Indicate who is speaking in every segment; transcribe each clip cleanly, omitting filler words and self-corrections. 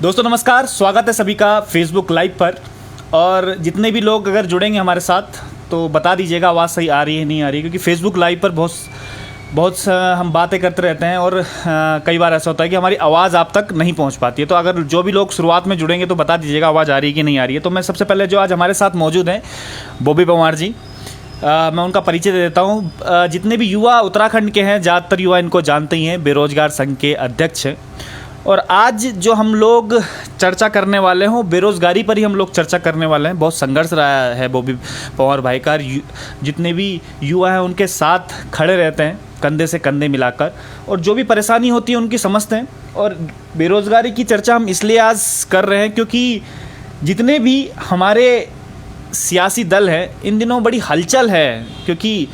Speaker 1: दोस्तों नमस्कार, स्वागत है सभी का फेसबुक लाइव पर। और जितने भी लोग अगर जुड़ेंगे हमारे साथ तो बता दीजिएगा आवाज़ सही आ रही है नहीं आ रही है, क्योंकि फेसबुक लाइव पर बहुत हम बातें करते रहते हैं और कई बार ऐसा होता है कि हमारी आवाज़ आप तक नहीं पहुंच पाती है। तो अगर जो भी लोग शुरुआत में जुड़ेंगे तो बता दीजिएगा आवाज़ आ रही है कि नहीं आ रही है। तो मैं सबसे पहले जो आज हमारे साथ मौजूद हैं बॉबी पंवार जी, मैं उनका परिचय दे देता हूँ। जितने भी युवा उत्तराखंड के हैं, ज़्यादातर युवा इनको जानते ही हैं, बेरोजगार संघ के अध्यक्ष हैं। और आज जो हम लोग चर्चा करने वाले हैं बेरोज़गारी पर ही हम लोग चर्चा करने वाले हैं। बहुत संघर्ष रहा है बॉबी पंवार भाई का। जितने भी युवा हैं उनके साथ खड़े रहते हैं कंधे से कंधे मिलाकर, और जो भी परेशानी होती है उनकी समझते हैं। और बेरोज़गारी की चर्चा हम इसलिए आज कर रहे हैं क्योंकि जितने भी हमारे सियासी दल हैं इन दिनों बड़ी हलचल है, क्योंकि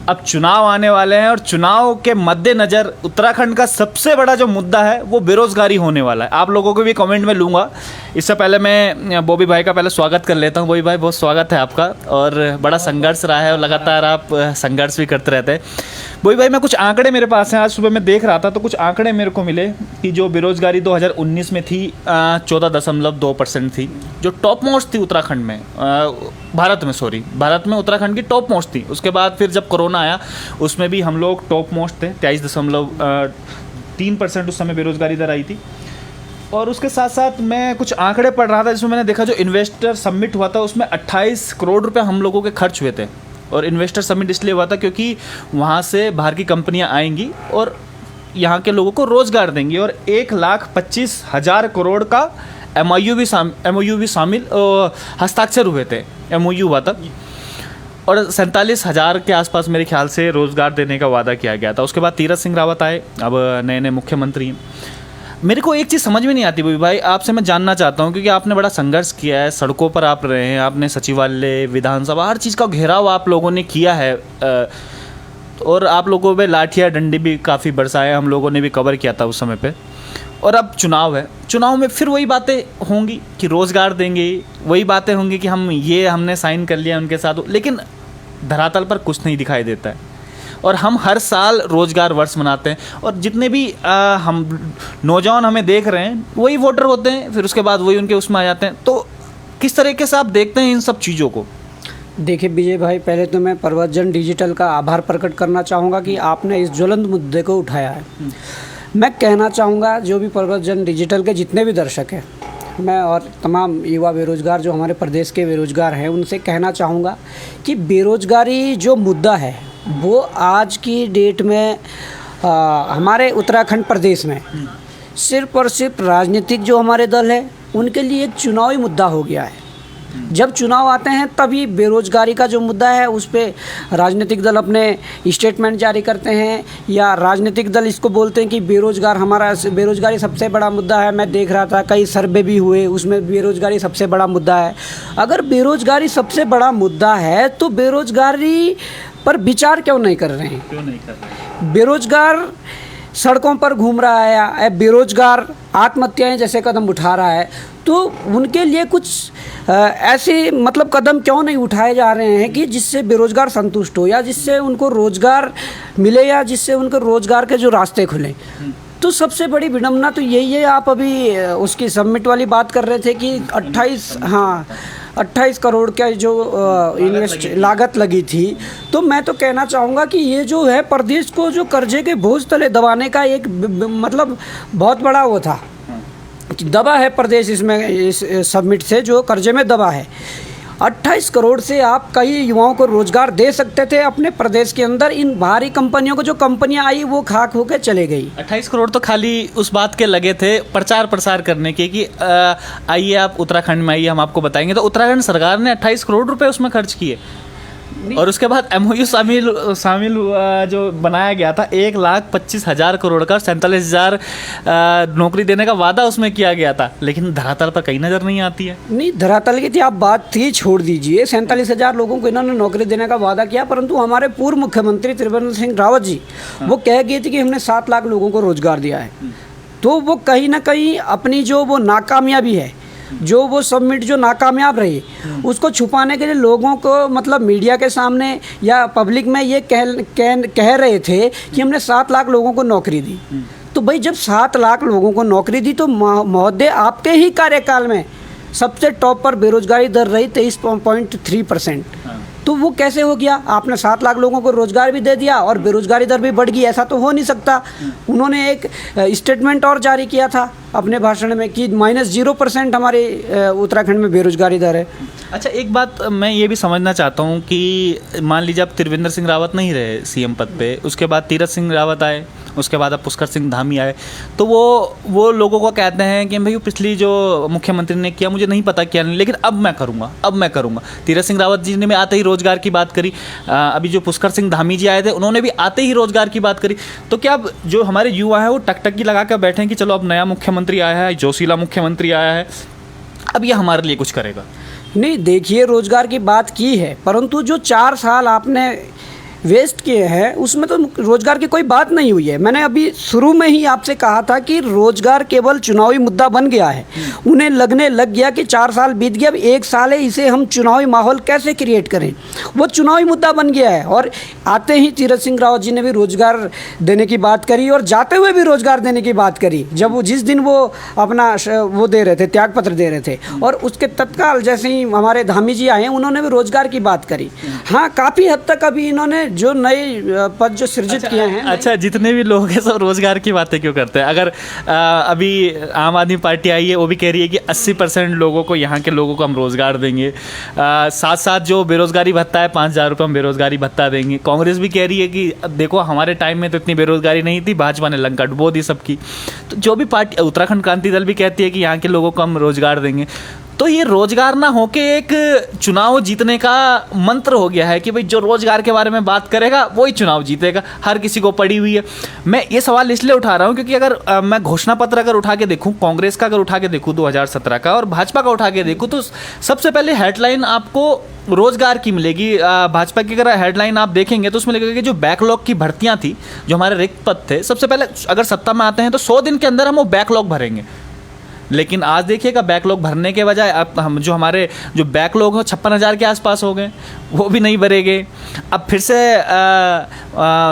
Speaker 1: अब चुनाव आने वाले हैं और चुनाव के मद्देनज़र उत्तराखंड का सबसे बड़ा जो मुद्दा है वो बेरोज़गारी होने वाला है। आप लोगों को भी कमेंट में लूँगा। इससे पहले मैं बॉबी भाई का पहले स्वागत कर लेता हूँ। बॉबी भाई बहुत स्वागत है आपका, और बड़ा संघर्ष रहा है और लगातार आप संघर्ष भी करते रहते हैं। बॉबी भाई, मैं कुछ आंकड़े मेरे पास हैं, आज सुबह मैं देख रहा था तो कुछ आंकड़े मेरे को मिले कि जो बेरोज़गारी 2019 में थी 14.2% थी, जो टॉप मोस्ट थी उत्तराखंड में, भारत में उत्तराखंड की टॉप मोस्ट थी। उसके बाद फिर जब कोरोना आया उसमें भी हम लोग टॉप मोस्ट थे, 23.3% उस समय बेरोज़गारी दर आई थी। और उसके साथ साथ मैं कुछ आंकड़े पढ़ रहा था जिसमें मैंने देखा जो इन्वेस्टर समिट हुआ था उसमें 28 करोड़ रुपए हम लोगों के खर्च हुए थे। और इन्वेस्टर समिट इसलिए हुआ था क्योंकि वहाँ से बाहर की कंपनियाँ आएंगी और यहाँ के लोगों को रोज़गार देंगी, और 1,25,000 करोड़ का MOU भी शामिल हस्ताक्षर हुए थे। MOU हुआ था और 47,000 के आसपास मेरे ख्याल से रोज़गार देने का वादा किया गया था। उसके बाद तीरथ सिंह रावत आए, अब नए नए मुख्यमंत्री हैं। मेरे को एक चीज़ समझ में नहीं आती बॉबी भाई, आपसे मैं जानना चाहता हूँ, क्योंकि आपने बड़ा संघर्ष किया है, सड़कों पर आप रहे हैं, आपने सचिवालय, विधानसभा, हर चीज़ का घेराव आप लोगों ने किया है, और आप लोगों पे लाठियाँ डंडे भी काफ़ी बरसाए, हम लोगों ने भी कवर किया था उस समय पे। और अब चुनाव है, चुनाव में फिर वही बातें होंगी कि रोज़गार देंगे, वही बातें होंगी कि हमने साइन कर लिया उनके साथ, लेकिन धरातल पर कुछ नहीं दिखाई देता है। और हम हर साल रोज़गार वर्ष मनाते हैं, और जितने भी हम नौजवान हमें देख रहे हैं वही वोटर होते हैं, फिर उसके बाद वही उनके उसमें आ जाते हैं। तो किस तरीके से आप देखते हैं इन सब चीज़ों को?
Speaker 2: देखिए विजय भाई, पहले तो मैं पर्वतजन डिजिटल का आभार प्रकट करना चाहूँगा कि आपने इस ज्वलंत मुद्दे को उठाया है। मैं कहना चाहूँगा जो भी पर्वतजन डिजिटल के जितने भी दर्शक हैं, मैं और तमाम युवा बेरोज़गार जो हमारे प्रदेश के बेरोज़गार हैं उनसे कहना चाहूँगा कि बेरोज़गारी जो मुद्दा है वो आज की डेट में हमारे उत्तराखंड प्रदेश में सिर्फ और सिर्फ राजनीतिक जो हमारे दल है उनके लिए एक चुनावी मुद्दा हो गया है। जब चुनाव आते हैं तभी बेरोज़गारी का जो मुद्दा है उस पर राजनीतिक दल अपने स्टेटमेंट जारी करते हैं, या राजनीतिक दल इसको बोलते हैं कि बेरोज़गारी सबसे बड़ा मुद्दा है। मैं देख रहा था कई सर्वे भी हुए, उसमें बेरोज़गारी सबसे बड़ा मुद्दा है। अगर बेरोज़गारी सबसे बड़ा मुद्दा है तो बेरोज़गारी पर विचार क्यों नहीं कर रहे हैं? बेरोज़गार सड़कों पर घूम रहा है, बेरोज़गार आत्महत्याएं जैसे कदम उठा रहा है, तो उनके लिए कुछ ऐसे कदम क्यों नहीं उठाए जा रहे हैं कि जिससे बेरोज़गार संतुष्ट हो, या जिससे उनको रोज़गार मिले, या जिससे उनको रोज़गार के जो रास्ते खुलें। तो सबसे बड़ी विडंबना तो यही है। आप अभी उसकी सबमिट वाली बात कर रहे थे कि 28 करोड़ का जो लागत लगी थी, तो मैं तो कहना चाहूँगा कि ये जो है प्रदेश को जो कर्जे के बोझ तले दबाने का एक बहुत बड़ा वो था, दबा है प्रदेश इसमें, इस सबमिट से जो कर्जे में दबा है। 28 करोड़ से आप कई युवाओं को रोज़गार दे सकते थे अपने प्रदेश के अंदर। इन बाहरी कंपनियों को, जो कंपनियां आई वो खाक होकर चले गई।
Speaker 1: 28 करोड़ तो खाली उस बात के लगे थे प्रचार प्रसार करने के कि आइए आप उत्तराखंड में आइए, हम आपको बताएंगे। तो उत्तराखंड सरकार ने 28 करोड़ रुपए उसमें खर्च किए, और उसके बाद MOU शामिल जो बनाया गया था 1,25,000 करोड़ का, 47,000 नौकरी देने का वादा उसमें किया गया था, लेकिन धरातल पर कहीं नज़र नहीं आती है।
Speaker 2: नहीं, धरातल की थी आप बात थी, छोड़ दीजिए। 47,000 लोगों को इन्होंने नौकरी देने का वादा किया, परंतु हमारे पूर्व मुख्यमंत्री त्रिवेंद्र सिंह रावत जी वो कह गए थे कि हमने 7 लाख लोगों को रोज़गार दिया है। तो वो कहीं ना कहीं अपनी जो वो नाकामयाबी है, जो वो सबमिट जो नाकामयाब रही, उसको छुपाने के लिए लोगों को मीडिया के सामने या पब्लिक में ये कह रहे थे कि हमने 7 लाख लोगों को नौकरी दी। तो भाई जब 7 लाख लोगों को नौकरी दी तो महोदय आपके ही कार्यकाल में सबसे टॉप पर बेरोजगारी दर रही 23.3%। तो वो कैसे हो गया? आपने 7 लाख लोगों को रोजगार भी दे दिया और बेरोजगारी दर भी बढ़ गई, ऐसा तो हो नहीं सकता। उन्होंने एक स्टेटमेंट और जारी किया था अपने भाषण में कि -0% हमारे उत्तराखंड में बेरोजगारी दर है।
Speaker 1: अच्छा, एक बात मैं ये भी समझना चाहता हूँ कि मान लीजिए अब त्रिवेंद्र सिंह रावत नहीं रहे सीएम पद पे, उसके बाद तीरथ सिंह रावत आए, उसके बाद अब पुष्कर सिंह धामी आए, तो वो लोगों को कहते हैं कि भाई पिछली जो मुख्यमंत्री ने किया मुझे नहीं पता किया नहीं, लेकिन अब मैं करूँगा। तीरथ सिंह रावत जी ने आते ही रोजगार की बात करी, अभी जो पुष्कर सिंह धामी जी आए थे उन्होंने भी आते ही रोजगार की बात करी। तो क्या अब जो हमारे युवा हैं वो टकटकी लगा कर बैठे हैं कि चलो अब नया मुख्यमंत्री आया है, जोशीला मुख्यमंत्री आया है, अब ये हमारे लिए कुछ करेगा?
Speaker 2: नहीं, देखिए रोजगार की बात की है, परंतु जो 4 साल आपने वेस्ट किए हैं उसमें तो रोजगार की कोई बात नहीं हुई है। मैंने अभी शुरू में ही आपसे कहा था कि रोजगार केवल चुनावी मुद्दा बन गया है। उन्हें लगने लग गया कि 4 साल बीत गया, अब 1 साल है, इसे हम चुनावी माहौल कैसे क्रिएट करें, वो चुनावी मुद्दा बन गया है। और आते ही तीरथ सिंह रावत जी ने भी रोजगार देने की बात करी और जाते हुए भी रोजगार देने की बात करी, जब वो जिस दिन वो अपना वो दे रहे थे, त्यागपत्र दे रहे थे, और उसके तत्काल जैसे ही हमारे धामी जी आए उन्होंने भी रोजगार की बात करी। हाँ, काफ़ी हद तक अभी इन्होंने जो नए पद जो सृजित किए हैं।
Speaker 1: अच्छा, जितने भी लोग हैं सब रोजगार की बातें क्यों करते हैं? अगर अभी आम आदमी पार्टी आई है, वो भी कह रही है कि 80% लोगों को, यहाँ के लोगों को हम रोजगार देंगे, साथ साथ जो बेरोजगारी भत्ता है 5,000 रुपये हम बेरोजगारी भत्ता देंगे। कांग्रेस भी कह रही है कि देखो हमारे टाइम में तो इतनी बेरोजगारी नहीं थी, भाजपा ने लंका डुबो दी सबकी। तो जो भी पार्टी, उत्तराखंड क्रांति दल भी कहती है कि यहाँ के लोगों को हम रोजगार देंगे। तो ये रोजगार ना होके एक चुनाव जीतने का मंत्र हो गया है कि भाई जो रोजगार के बारे में बात करेगा वही चुनाव जीतेगा, हर किसी को पड़ी हुई है। मैं ये सवाल इसलिए उठा रहा हूँ क्योंकि अगर मैं घोषणा पत्र अगर उठा के देखूँ, कांग्रेस का अगर उठा के देखूँ 2017 का और भाजपा का उठा के देखूँ, तो सबसे पहले हेडलाइन आपको रोजगार की मिलेगी। भाजपा की अगर हेडलाइन आप देखेंगे तो उसमें लगेगा कि जो बैकलॉग की भर्तियाँ थी, जो हमारे रिक्त पद थे, सबसे पहले अगर सत्ता में आते हैं तो 100 दिन के अंदर हम वो बैकलॉग भरेंगे। लेकिन आज देखिएगा बैकलॉग भरने के बजाय अब हम जो हमारे जो बैकलॉग हैं 56,000 के आसपास हो गए, वो भी नहीं भरेंगे। अब फिर से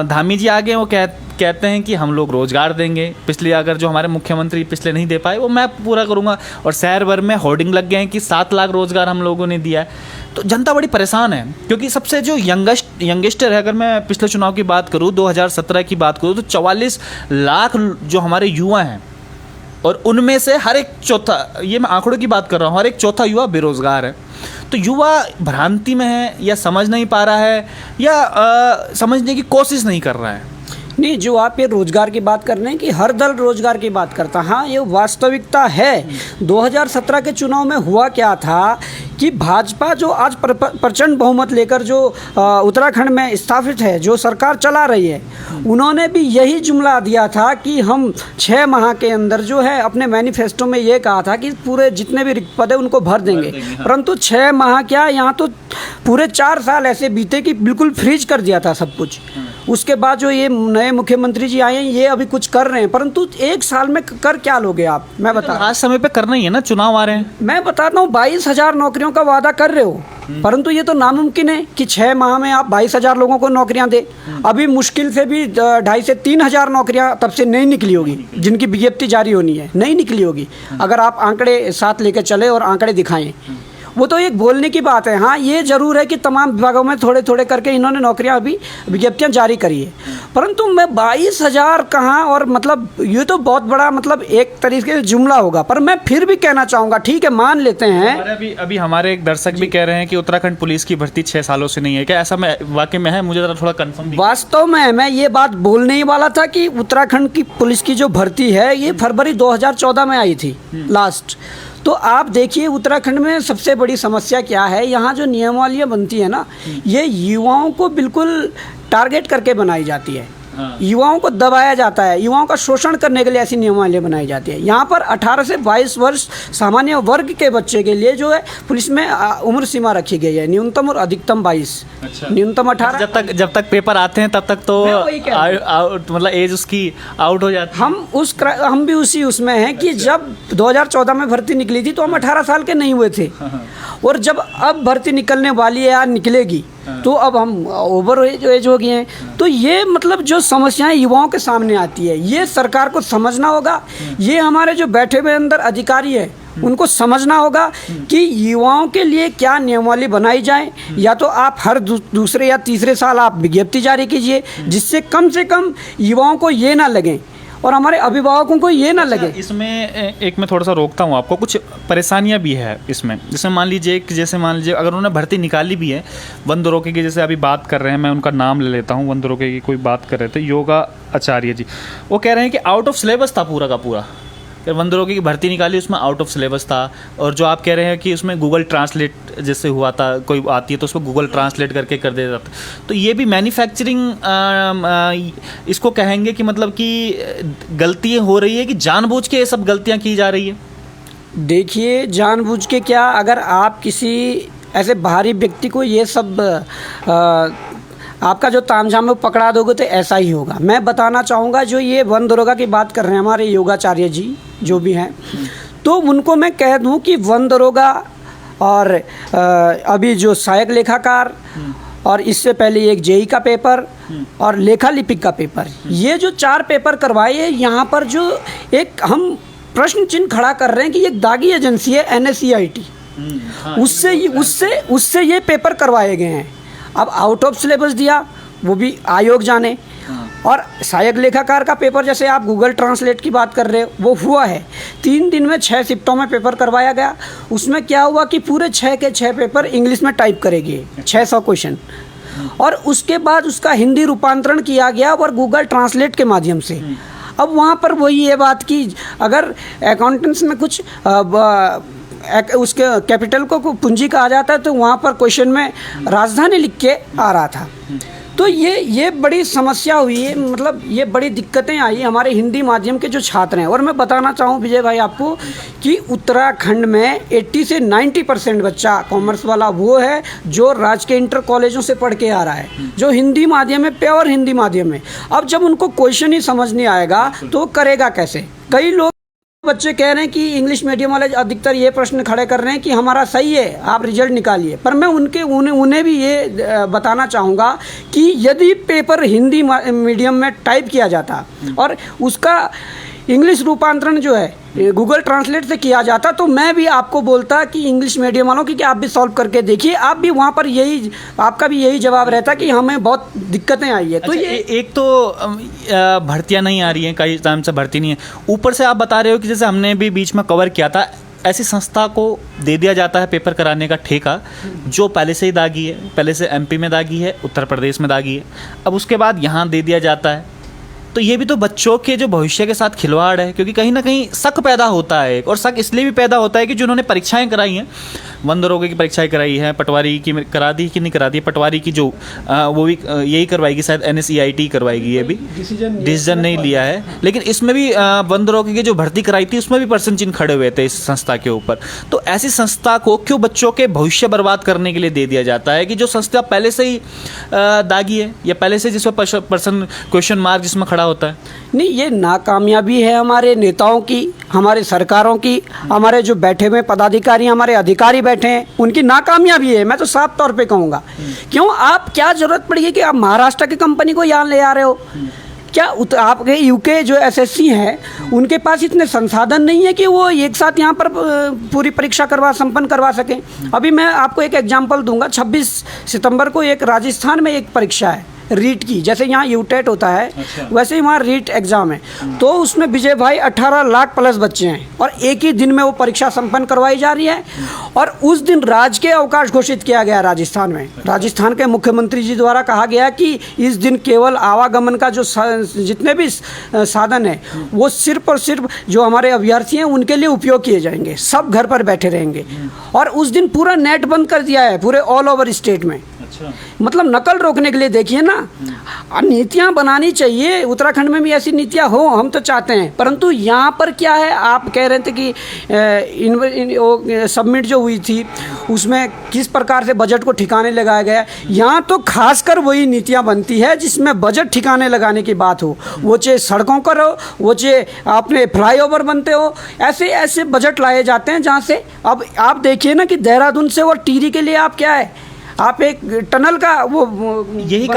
Speaker 1: धामी जी आगे वो कहते हैं कि हम लोग रोजगार देंगे, पिछले अगर जो हमारे मुख्यमंत्री पिछले नहीं दे पाए वो मैं पूरा करूंगा, और शहर भर में होर्डिंग लग गए हैं कि 7 लाख रोजगार हम लोगों ने दिया है। तो जनता बड़ी परेशान है क्योंकि सबसे जो यंगस्टर है, अगर मैं पिछले चुनाव की बात करूँ, 2017 की बात करूँ, तो 44 लाख जो हमारे युवा हैं और उनमें से हर एक चौथा, ये मैं आंकड़ों की बात कर रहा हूँ, हर एक चौथा युवा बेरोजगार है। तो युवा भ्रांति में है, या समझ नहीं पा रहा है, या समझने की कोशिश नहीं कर रहा है।
Speaker 2: नहीं, जो आप ये रोजगार की बात कर रहे हैं कि हर दल रोजगार की बात करता, हाँ ये वास्तविकता है। 2017 के चुनाव में हुआ क्या था कि भाजपा जो आज प्रचंड बहुमत लेकर जो उत्तराखंड में स्थापित है, जो सरकार चला रही है, उन्होंने भी यही जुमला दिया था कि हम 6 माह के अंदर जो है अपने मैनिफेस्टो में ये कहा था कि पूरे जितने भी रिक्त पद है उनको भर देंगे। परंतु 6 माह क्या, यहाँ तो पूरे 4 साल ऐसे बीते कि बिल्कुल फ्रीज कर दिया था सब कुछ। उसके बाद जो ये नए मुख्यमंत्री जी आए हैं, ये अभी कुछ कर रहे हैं, परंतु 1 साल में कर क्या लोगे आप? मैं बता,
Speaker 1: आज समय पे करना ही है ना, चुनाव आ रहे हैं।
Speaker 2: मैं बताता हूँ, 22,000 नौकरियों का वादा कर रहे हो, परंतु ये तो नामुमकिन है कि 6 माह में आप 22,000 लोगों को नौकरियां दे। अभी मुश्किल से भी 2,500 से 3,000 नौकरियां तब से नहीं निकली होगी, जिनकी विज्ञप्ति जारी होनी है, नहीं निकली होगी, अगर आप आंकड़े साथ लेकर चले और आंकड़े दिखाएं। वो तो एक बोलने की बात है। हाँ, ये जरूर है कि तमाम विभागों में थोड़े थोड़े करके इन्होंने नौकरियां अभी विज्ञप्तियां जारी करी है, परंतु मैं 22,000 कहाँ, और मतलब ये तो बहुत बड़ा मतलब एक तरीके से जुमला होगा। पर मैं फिर भी कहना चाहूँगा, ठीक है मान लेते हैं,
Speaker 1: अभी हमारे एक दर्शक भी कह रहे हैं कि उत्तराखंड पुलिस की भर्ती 6 सालों से नहीं है, क्या ऐसा वाकई में है? मुझे जरा थोड़ा कंफर्म।
Speaker 2: वास्तव में मैं ये बात बोलने ही वाला था कि उत्तराखंड की पुलिस की जो भर्ती है ये फरवरी 2014 में आई थी लास्ट। तो आप देखिए उत्तराखंड में सबसे बड़ी समस्या क्या है, यहाँ जो नियमावलियाँ बनती है ना, ये युवाओं को बिल्कुल टारगेट करके बनाई जाती है। युवाओं को दबाया जाता है, युवाओं का शोषण करने के लिए ऐसी नियमावली बनाई जाती है। यहाँ पर 18 से 22 वर्ष सामान्य वर्ग के बच्चे के लिए जो है पुलिस में उम्र सीमा रखी गई है, न्यूनतम और अधिकतम 22। अच्छा। न्यूनतम 18।
Speaker 1: जब तक पेपर आते हैं तब तक तो मतलब एज उसकी आउट हो जाती है।
Speaker 2: हम भी उसमें हैं कि जब 2014 में भर्ती निकली थी तो हम 18 साल के नहीं हुए थे, और जब अब भर्ती निकलने वाली है या निकलेगी तो अब हम ओवर एज हो गए हैं। तो ये मतलब जो समस्याएं युवाओं के सामने आती है, ये सरकार को समझना होगा। ये हमारे जो बैठे हुए अंदर अधिकारी है उनको समझना होगा कि युवाओं के लिए क्या नियमावली बनाई जाए। या तो आप हर दूसरे या तीसरे साल आप विज्ञप्ति जारी कीजिए, जिससे कम से कम युवाओं को ये ना लगे और हमारे अभिभावकों को ये ना लगे।
Speaker 1: इसमें एक मैं थोड़ा सा रोकता हूँ आपको, कुछ परेशानियाँ भी है इसमें। जैसे मान लीजिए अगर उन्होंने भर्ती निकाली भी है, वन दरोगे की जैसे अभी बात कर रहे हैं, मैं उनका नाम ले लेता हूँ, वन दरोगे की कोई बात कर रहे थे, योगा आचार्य जी, वो कह रहे हैं कि आउट ऑफ सिलेबस था पूरा का पूरा। वन दरोगे की भर्ती निकाली, उसमें आउट ऑफ सिलेबस था। और जो आप कह रहे हैं कि उसमें गूगल ट्रांसलेट जैसे हुआ था, कोई आती है तो उसको गूगल ट्रांसलेट करके कर देता था। तो ये भी मैन्युफैक्चरिंग इसको कहेंगे कि मतलब कि गलतियाँ हो रही है कि जानबूझ के ये सब गलतियाँ की जा रही है?
Speaker 2: देखिए, जानबूझ के क्या, अगर आप किसी ऐसे बाहरी व्यक्ति को ये सब आपका जो तामझाम में पकड़ा दोगे तो ऐसा ही होगा। मैं बताना चाहूँगा, जो ये वन दरोगा की बात कर रहे हैं हमारे योगाचार्य जी जो भी हैं, तो उनको मैं कह दूँ कि वन दरोगा और अभी जो सहायक लेखाकार और इससे पहले एक जेई का पेपर और लेखा लिपिक का पेपर, ये जो 4 पेपर करवाए, यहाँ पर जो एक हम प्रश्न चिन्ह खड़ा कर रहे हैं कि एक दागी एजेंसी है NSEIT, उससे ये पेपर करवाए गए हैं। अब आउट ऑफ सिलेबस दिया, वो भी आयोग जाने। और सहायक लेखाकार का पेपर, जैसे आप गूगल ट्रांसलेट की बात कर रहे हो, वो हुआ है 3 दिन में 6 शिफ्टों में पेपर करवाया गया। उसमें क्या हुआ कि पूरे 6 के 6 पेपर इंग्लिश में टाइप करेंगे, 600 क्वेश्चन, और उसके बाद उसका हिंदी रूपांतरण किया गया और गूगल ट्रांसलेट के माध्यम से। अब वहाँ पर वही ये बात की, अगर अकाउंटेंट्स में कुछ उसके कैपिटल को पूंजी कहा जाता है, तो वहाँ पर क्वेश्चन में राजधानी लिख के आ रहा था। तो ये बड़ी समस्या हुई है, मतलब ये बड़ी दिक्कतें आई हमारे हिंदी माध्यम के जो छात्र हैं। और मैं बताना चाहूँ विजय भाई आपको कि उत्तराखंड में 80 से 90% बच्चा कॉमर्स वाला वो है जो राजकीय इंटर कॉलेजों से पढ़ के आ रहा है, जो हिंदी माध्यम में, प्योर हिंदी माध्यम में। अब जब उनको क्वेश्चन ही समझ नहीं आएगा तो वो करेगा कैसे? कई लोग बच्चे कह रहे हैं कि इंग्लिश मीडियम वाले अधिकतर ये प्रश्न खड़े कर रहे हैं कि हमारा सही है, आप रिजल्ट निकालिए। पर मैं उन्हें भी ये बताना चाहूँगा कि यदि पेपर हिंदी मीडियम में टाइप किया जाता और उसका इंग्लिश रूपांतरण जो है गूगल ट्रांसलेट से किया जाता, तो मैं भी आपको बोलता कि इंग्लिश मीडियम वालों की कि आप भी सॉल्व करके देखिए, आप भी वहाँ पर आपका भी यही जवाब रहता कि हमें बहुत दिक्कतें आई है। तो
Speaker 1: अच्छा, ये एक तो भर्तियाँ नहीं आ रही हैं, कई टाइम से भर्ती नहीं है, ऊपर से आप बता रहे हो कि जैसे हमने भी बीच में कवर किया था, ऐसी संस्था को दे दिया जाता है पेपर कराने का ठेका, जो पहले से ही दागी है, पहले से MP में दागी है, उत्तर प्रदेश में दागी है, अब उसके बाद यहाँ दे दिया जाता है। तो ये भी तो बच्चों के जो भविष्य के साथ खिलवाड़ है, क्योंकि कहीं ना कहीं शक पैदा होता है। और शक इसलिए भी पैदा होता है कि जिन्होंने परीक्षाएं कराई हैं, वन दरोगे की परीक्षाएं कराई है, पटवारी की करा दी कि नहीं करा दी, पटवारी की जो वो भी यही करवाएगी, शायद NSEIT करवाएगी, ये भी डिसीजन नहीं लिया है। लेकिन इसमें भी वन दरोगे की जो भर्ती कराई थी उसमें भी प्रश्न चिन्ह खड़े हुए थे इस संस्था के ऊपर। तो ऐसी संस्था को क्यों बच्चों के भविष्य बर्बाद करने के लिए दे दिया जाता है कि जो संस्था पहले से ही दागी है, या पहले से जिसमें पर्सन क्वेश्चन मार्क जिसमें खड़ा होता है?
Speaker 2: नहीं, ये नाकामयाबी है हमारे नेताओं की, हमारे सरकारों की, हमारे जो बैठे हुए पदाधिकारी, हमारे अधिकारी बैठे हैं, उनकी नाकामयाबी है। मैं तो साफ तौर पे कहूँगा, क्यों आप क्या जरूरत पड़ेगी कि आप महाराष्ट्र की कंपनी को यहाँ ले आ रहे हो? क्या आपके UK जो SSC है उनके पास इतने संसाधन नहीं है कि वो एक साथ यहाँ पर पूरी परीक्षा संपन्न करवा सकें? अभी मैं आपको एक एग्जांपल दूंगा। 26 सितंबर को एक राजस्थान में एक परीक्षा है रीट की, जैसे यहाँ यूटेट होता है। अच्छा। वैसे ही वहाँ रीट एग्ज़ाम है। तो उसमें विजय भाई 18 लाख प्लस बच्चे हैं और एक ही दिन में वो परीक्षा संपन्न करवाई जा रही है। और उस दिन राजकीय अवकाश घोषित किया गया राजस्थान में। राजस्थान के मुख्यमंत्री जी द्वारा कहा गया कि इस दिन केवल आवागमन का जो जितने भी साधन है वो सिर्फ और सिर्फ जो हमारे अभ्यर्थी हैं उनके लिए उपयोग किए जाएंगे, सब घर पर बैठे रहेंगे। और उस दिन पूरा नेट बंद कर दिया है पूरे ऑल ओवर स्टेट में। अच्छा। मतलब नकल रोकने के लिए। देखिए ना, नीतियाँ बनानी चाहिए, उत्तराखंड में भी ऐसी नीतियाँ हो, हम तो चाहते हैं। परंतु यहाँ पर क्या है, आप कह रहे थे कि सबमिट जो हुई थी उसमें किस प्रकार से बजट को ठिकाने लगाया गया। यहाँ तो खासकर वही नीतियाँ बनती है जिसमें बजट ठिकाने लगाने की बात हो, वो चाहे सड़कों का हो, वो चाहे अपने फ्लाईओवर बनते हो, ऐसे ऐसे बजट लाए जाते हैं जहाँ से अब आप देखिए ना कि देहरादून से और टिहरी के लिए आप क्या है, आप एक टनल का वो
Speaker 1: यही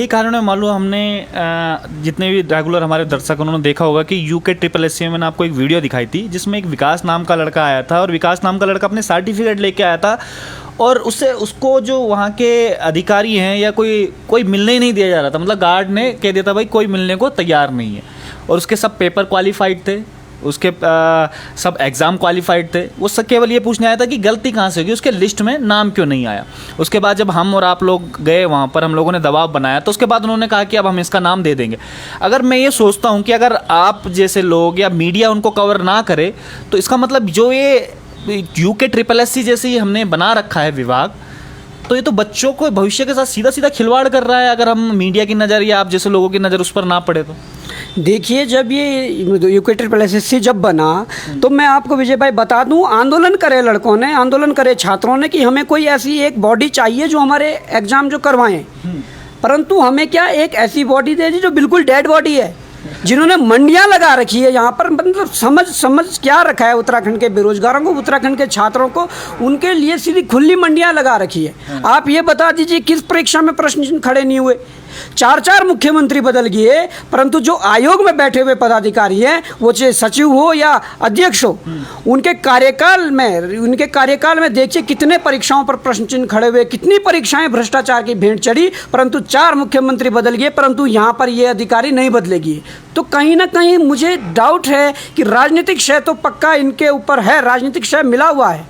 Speaker 1: कारण है मालूम हमने जितने भी रेगुलर हमारे दर्शक उन्होंने देखा होगा कि यूके ट्रिपल एस में मैंने आपको एक वीडियो दिखाई थी जिसमें एक विकास नाम का लड़का आया था और विकास नाम का लड़का अपने सर्टिफिकेट लेके आया था और उसको जो वहाँ के अधिकारी हैं या कोई मिलने ही नहीं दिया जा रहा था। मतलब गार्ड ने कह दिया था भाई कोई मिलने को तैयार नहीं है और उसके सब पेपर क्वालिफाइड थे, उसके सब एग्ज़ाम क्वालिफाइड थे। वो सब केवल ये पूछने आया था कि गलती कहाँ से होगी, उसके लिस्ट में नाम क्यों नहीं आया। उसके बाद जब हम और आप लोग गए वहाँ पर, हम लोगों ने दबाव बनाया तो उसके बाद उन्होंने कहा कि अब हम इसका नाम दे देंगे। अगर मैं ये सोचता हूँ कि अगर आप जैसे लोग या मीडिया उनको कवर ना करे तो इसका मतलब जो ये यूके ट्रिपल एस जैसे हमने बना रखा है विभाग, तो ये तो बच्चों को भविष्य के साथ सीधा सीधा खिलवाड़ कर रहा है। अगर हम मीडिया की नज़र या आप जैसे लोगों की नज़र उस पर ना पड़े तो
Speaker 2: देखिए, जब ये यूके ट्रिपल एस जब बना तो मैं आपको विजय भाई बता दूं, आंदोलन करे लड़कों ने, आंदोलन करे छात्रों ने कि हमें कोई ऐसी एक बॉडी चाहिए जो हमारे एग्जाम जो करवाएं, परंतु हमें क्या एक ऐसी बॉडी दे दी जो बिल्कुल डेड बॉडी है, जिन्होंने मंडियां लगा रखी है यहाँ पर। मतलब समझ क्या रखा है उत्तराखंड के बेरोजगारों को, उत्तराखंड के छात्रों को, उनके लिए सीधी खुली मंडियां लगा रखी है। आप ये बता दीजिए किस परीक्षा में प्रश्न खड़े नहीं हुए। 4 मुख्यमंत्री बदल गए, परंतु जो आयोग में बैठे हुए पदाधिकारी हैं, वो चाहे सचिव हो या अध्यक्ष हो, उनके कार्यकाल में देखिए कितने परीक्षाओं पर प्रश्न चिन्ह खड़े हुए, कितनी परीक्षाएं भ्रष्टाचार की भेंट चढ़ी, परंतु 4 मुख्यमंत्री बदल गए, परंतु यहाँ पर ये अधिकारी नहीं बदलेगी। तो कहीं ना कहीं मुझे डाउट है कि राजनीतिक क्षय तो पक्का इनके ऊपर है, राजनीतिक क्षय मिला हुआ है।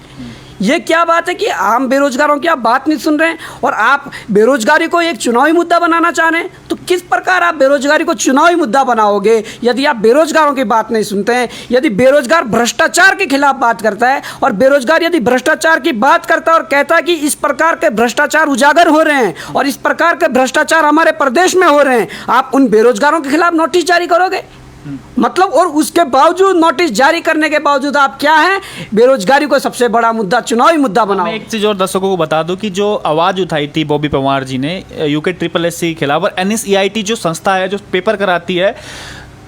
Speaker 2: ये क्या बात है कि आम बेरोजगारों की आप बात नहीं सुन रहे हैं और आप बेरोजगारी को एक चुनावी मुद्दा बनाना चाह रहे हैं। तो किस प्रकार आप बेरोजगारी को चुनावी मुद्दा बनाओगे यदि आप बेरोजगारों की बात नहीं सुनते हैं, यदि बेरोजगार भ्रष्टाचार के खिलाफ बात करता है और बेरोजगार यदि भ्रष्टाचार की बात करता है और कहता है कि इस प्रकार के भ्रष्टाचार उजागर हो रहे हैं और इस प्रकार के भ्रष्टाचार हमारे प्रदेश में हो रहे हैं, आप उन बेरोजगारों के खिलाफ नोटिस जारी करोगे? मतलब, और उसके बावजूद नोटिस जारी करने के बावजूद आप क्या है, बेरोजगारी को सबसे बड़ा मुद्दा, चुनावी मुद्दा बनाओ।
Speaker 1: मैं एक चीज़ और दर्शकों को बता दूं कि जो आवाज़ उठाई थी बॉबी पवार जी ने यूके ट्रिपल एस के खिलाफ, और NSEIT जो संस्था है जो पेपर कराती है,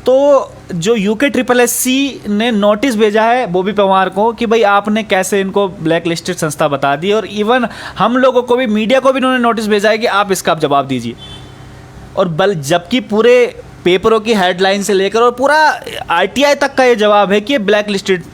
Speaker 1: तो जो यूके ट्रिपल एस ने नोटिस भेजा है बॉबी पवार को कि भाई आपने कैसे इनको ब्लैक लिस्टेड संस्था बता दी, और इवन हम लोगों को भी, मीडिया को भी उन्होंने नोटिस भेजा है कि आप इसका जवाब दीजिए। और जबकि पूरे पेपरों की हेडलाइन से लेकर और पूरा RTI तक का ये जवाब है कि ये ब्लैक लिस्टेड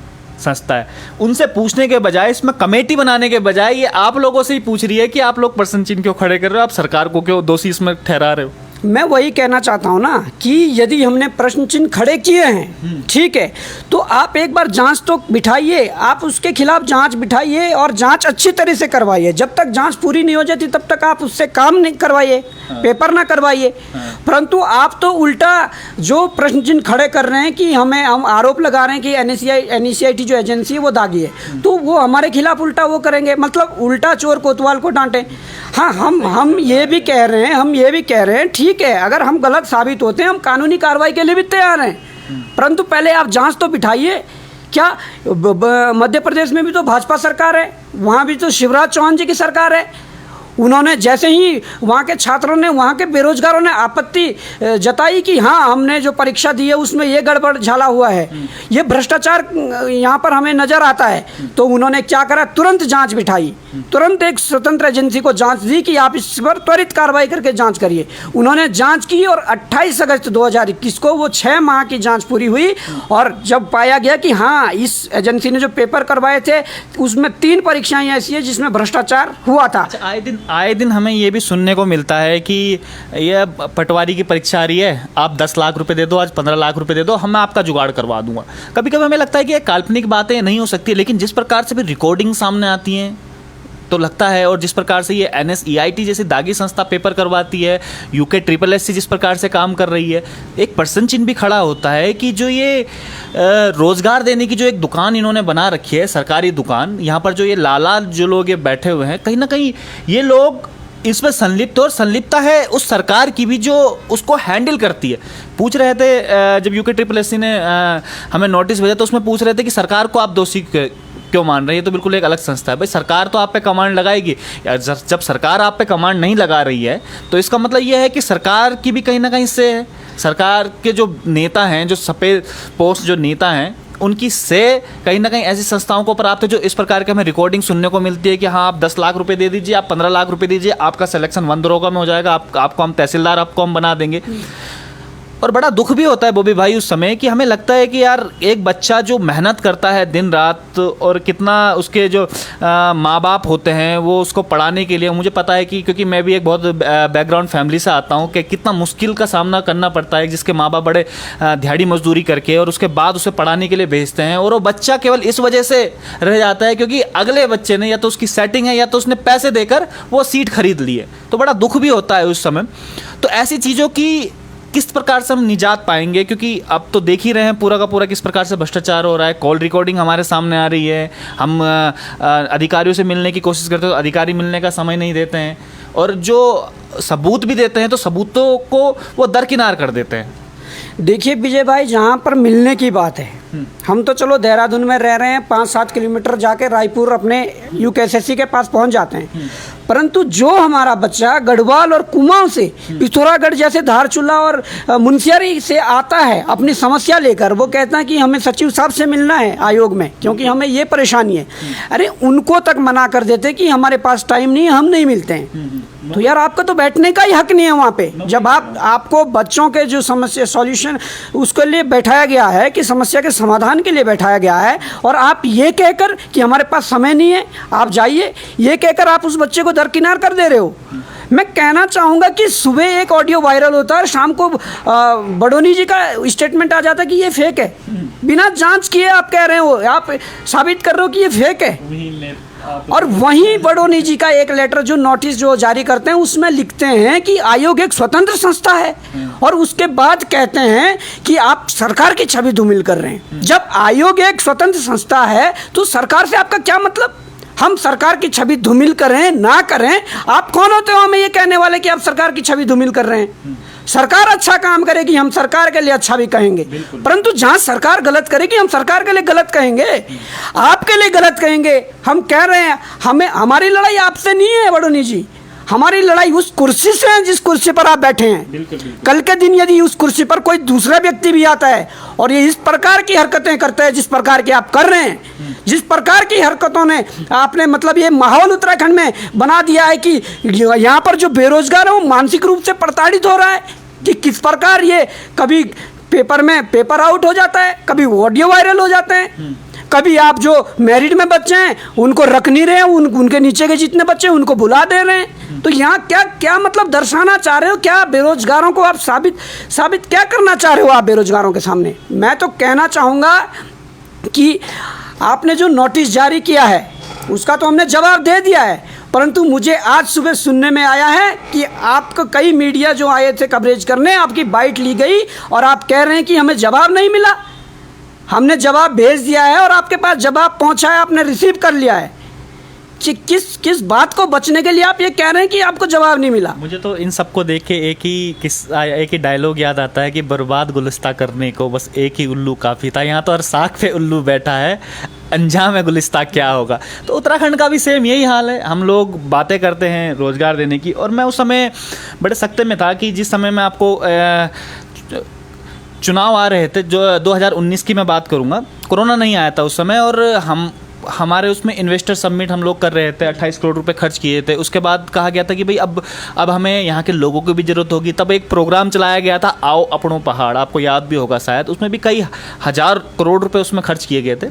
Speaker 1: संस्था है। उनसे पूछने के बजाय, इसमें कमेटी बनाने के बजाय, ये आप लोगों से ही पूछ रही है कि आप लोग प्रश्न चिन्ह क्यों खड़े कर रहे हो, आप सरकार को क्यों दोषी इसमें ठहरा रहे हो।
Speaker 2: मैं वही कहना चाहता हूँ ना कि यदि हमने प्रश्न चिन्ह खड़े किए हैं, ठीक है, तो आप एक बार जांच तो बिठाइए, आप उसके खिलाफ जांच बिठाइए और जांच अच्छी तरह से करवाइए। जब तक जांच पूरी नहीं हो जाती तब तक आप उससे काम नहीं करवाइए, पेपर ना करवाइए। परंतु आप तो उल्टा जो प्रश्न चिन्ह खड़े कर रहे हैं कि हम आरोप लगा रहे हैं कि NSEIT जो एजेंसी है वो दागी है, तो वो हमारे खिलाफ उल्टा वो करेंगे, मतलब उल्टा चोर कोतवाल को डांटे। हाँ, हम ये भी कह रहे हैं, ठीक है, अगर हम गलत साबित होते हैं हम कानूनी कार्रवाई के लिए भी तैयार हैं, परंतु पहले आप जांच तो बिठाइए। क्या मध्य प्रदेश में भी तो भाजपा सरकार है, वहाँ भी तो शिवराज चौहान जी की सरकार है। उन्होंने जैसे ही वहाँ के छात्रों ने, वहाँ के बेरोजगारों ने आपत्ति जताई कि हाँ हमने जो परीक्षा दी है उसमें ये गड़बड़ झाला हुआ है, ये भ्रष्टाचार यहाँ पर हमें नज़र आता है, तो उन्होंने क्या करा, तुरंत जांच बिठाई, तुरंत एक स्वतंत्र एजेंसी को जांच दी कि आप इस पर त्वरित कार्रवाई करके जांच करिए। उन्होंने जांच की और 28 अगस्त 2021 को वो 6 माह की जांच पूरी हुई और जब पाया गया कि हाँ इस एजेंसी ने जो पेपर करवाए थे उसमें 3 परीक्षाएं ऐसी है जिसमें भ्रष्टाचार हुआ था।
Speaker 1: आए दिन हमें ये भी सुनने को मिलता है कि ये पटवारी की परीक्षा आ रही है, आप 10 लाख रुपए दे दो, आज 15 लाख रुपए दे दो, मैं आपका जुगाड़ करवा दूंगा। कभी कभी हमें लगता है कि ये काल्पनिक बातें नहीं हो सकती, लेकिन जिस प्रकार से भी रिकॉर्डिंग सामने आती हैं तो लगता है, और जिस प्रकार से ये NSEIT जैसी दागी संस्था पेपर करवाती है, यूके ट्रिपल एस जिस प्रकार से काम कर रही है, एक प्रश्न चिन्ह भी खड़ा होता है कि जो ये रोजगार देने की जो एक दुकान इन्होंने बना रखी है, सरकारी दुकान, यहाँ पर जो ये लाला जो लोग ये बैठे हुए हैं, कहीं ना कहीं ये लोग इसमें संलिप्त, और संलिप्तता है उस सरकार की भी जो उसको हैंडल करती है। पूछ रहे थे जब यूके ट्रिपल एस ने हमें नोटिस भेजा तो उसमें पूछ रहे थे कि सरकार को आप दोषी क्यों मान रहे हैं, तो बिल्कुल एक अलग संस्था है। भाई सरकार तो आप पे कमांड लगाएगी, जब सरकार आप पे कमांड नहीं लगा रही है तो इसका मतलब ये है कि सरकार की भी कहीं ना कहीं से है, सरकार के जो नेता हैं, जो सफ़ेद पोस्ट जो नेता हैं, उनकी से कहीं ना कहीं ऐसी संस्थाओं को प्राप्त है जो इस प्रकार के हमें रिकॉर्डिंग सुनने को मिलती है कि हाँ आप 10 लाख रुपए दे दीजिए, आप 15 लाख रुपए दीजिए, आपका सिलेक्शन वन दरोगा में हो जाएगा, आपको हम तहसीलदार आपको हम बना देंगे। और बड़ा दुख भी होता है बॉबी भाई उस समय कि हमें लगता है कि यार एक बच्चा जो मेहनत करता है दिन रात और कितना उसके जो माँ बाप होते हैं वो उसको पढ़ाने के लिए, मुझे पता है कि क्योंकि मैं भी एक बहुत बैकग्राउंड फैमिली से आता हूँ कि कितना मुश्किल का सामना करना पड़ता है, जिसके माँ बाप बड़े दिहाड़ी मजदूरी करके और उसके बाद उसे पढ़ाने के लिए भेजते हैं और वो बच्चा केवल इस वजह से रह जाता है क्योंकि अगले बच्चे ने या तो उसकी सेटिंग है या तो उसने पैसे देकर वो सीट खरीद ली है। तो बड़ा दुख भी होता है उस समय। तो ऐसी चीज़ों की किस प्रकार से हम निजात पाएंगे, क्योंकि अब तो देख ही रहे हैं पूरा का पूरा किस प्रकार से भ्रष्टाचार हो रहा है। कॉल रिकॉर्डिंग हमारे सामने आ रही है, हम अधिकारियों से मिलने की कोशिश करते हैं तो अधिकारी मिलने का समय नहीं देते हैं, और जो सबूत भी देते हैं तो सबूतों को वो दरकिनार कर देते हैं।
Speaker 2: देखिए विजय भाई, जहाँ पर मिलने की बात है, हम तो चलो देहरादून में रह रहे हैं, 5-7 किलोमीटर जाके रायपुर अपने यूकेएसएससी के पास पहुंच जाते हैं, परंतु जो हमारा बच्चा गढ़वाल और कुमाऊं से, पिथौरागढ़ जैसे धारचूला और मुनस्यारी से आता है अपनी समस्या लेकर, वो कहता है कि हमें सचिव साहब से मिलना है आयोग में क्योंकि हमें ये परेशानी है, अरे उनको तक मना कर देते कि हमारे पास टाइम नहीं है, हम नहीं मिलते हैं। तो यार आपका तो बैठने का ही हक नहीं है वहाँ पे। जब आपको बच्चों के जो समस्या सॉल्यूशन उसके लिए बैठाया गया है कि समस्या के समाधान के लिए बैठाया गया है, और आप ये कहकर कि हमारे पास समय नहीं है आप जाइए, ये कहकर आप उस बच्चे को दरकिनार कर दे रहे हो। मैं कहना चाहूँगा कि सुबह एक ऑडियो वायरल होता है और शाम को बडोनी जी का स्टेटमेंट आ जाता है कि ये फेक है। बिना जांच किए आप कह रहे हो, आप साबित कर रहे हो कि ये फेक है। और वहीं बडोनी जी का एक लेटर जो नोटिस जो जारी करते हैं उसमें लिखते हैं कि आयोग एक स्वतंत्र संस्था है, और उसके बाद कहते हैं कि आप सरकार की छवि धूमिल कर रहे हैं। जब आयोग एक स्वतंत्र संस्था है तो सरकार से आपका क्या मतलब? हम सरकार की छवि धूमिल करें ना करें, आप कौन होते हो हमें ये कहने वाले कि आप सरकार की छवि धूमिल कर रहे हैं? सरकार अच्छा काम करेगी हम सरकार के लिए अच्छा भी कहेंगे, परंतु जहां सरकार गलत करेगी हम सरकार के लिए गलत कहेंगे, आपके लिए गलत कहेंगे। हम कह रहे हैं हमारी लड़ाई आपसे नहीं है बडोनी जी, हमारी लड़ाई उस कुर्सी से है जिस कुर्सी पर आप बैठे हैं। कल के दिन यदि उस कुर्सी पर कोई दूसरा व्यक्ति भी आता है और ये इस प्रकार की हरकतें करता है जिस प्रकार की आप कर रहे हैं, जिस प्रकार की हरकतों ने आपने मतलब ये माहौल उत्तराखंड में बना दिया है कि यहाँ पर जो बेरोजगार है वो मानसिक रूप से प्रताड़ित हो रहा है कि किस प्रकार ये कभी पेपर में पेपर आउट हो जाता है, कभी ऑडियो वायरल हो जाते हैं, कभी आप जो मैरिड में बच्चे हैं उनको रख नहीं रहे हैं, उनके नीचे के जितने बच्चे हैं उनको बुला दे रहे हैं। तो यहाँ क्या क्या मतलब दर्शाना चाह रहे हो? क्या बेरोजगारों को आप साबित क्या करना चाह रहे हो आप बेरोजगारों के सामने? मैं तो कहना चाहूँगा कि आपने जो नोटिस जारी किया है उसका तो हमने जवाब दे दिया है, परंतु मुझे आज सुबह सुनने में आया है कि आपको कई मीडिया जो आए थे कवरेज करने, आपकी बाइट ली गई और आप कह रहे हैं कि हमें जवाब नहीं मिला। हमने जवाब भेज दिया है और आपके पास जवाब पहुंचा है, आपने रिसीव कर लिया है कि किस बात को बचने के लिए आप ये कह रहे हैं कि आपको जवाब नहीं मिला।
Speaker 1: मुझे तो इन सबको देख के एक ही डायलॉग याद आता है कि बर्बाद गुलिस्ता करने को बस एक ही उल्लू काफ़ी था। यहाँ तो हर साख पे उल्लू बैठा है, अंजाम है गुलिस्ता क्या होगा। तो उत्तराखंड का भी सेम यही हाल है। हम लोग बातें करते हैं रोज़गार देने की, और मैं उस समय बड़े सख्ते में था कि जिस समय मैं आपको चुनाव आ रहे थे, जो 2019 की मैं बात करूँगा, कोरोना नहीं आया था उस समय, और हमारे उसमें इन्वेस्टर समिट हम लोग कर रहे थे, 28 करोड़ रुपए खर्च किए थे। उसके बाद कहा गया था कि भाई अब हमें यहाँ के लोगों की भी ज़रूरत होगी। तब एक प्रोग्राम चलाया गया था, आओ अपनों पहाड़, आपको याद भी होगा शायद, उसमें भी कई हज़ार करोड़ रुपए उसमें खर्च किए गए थे।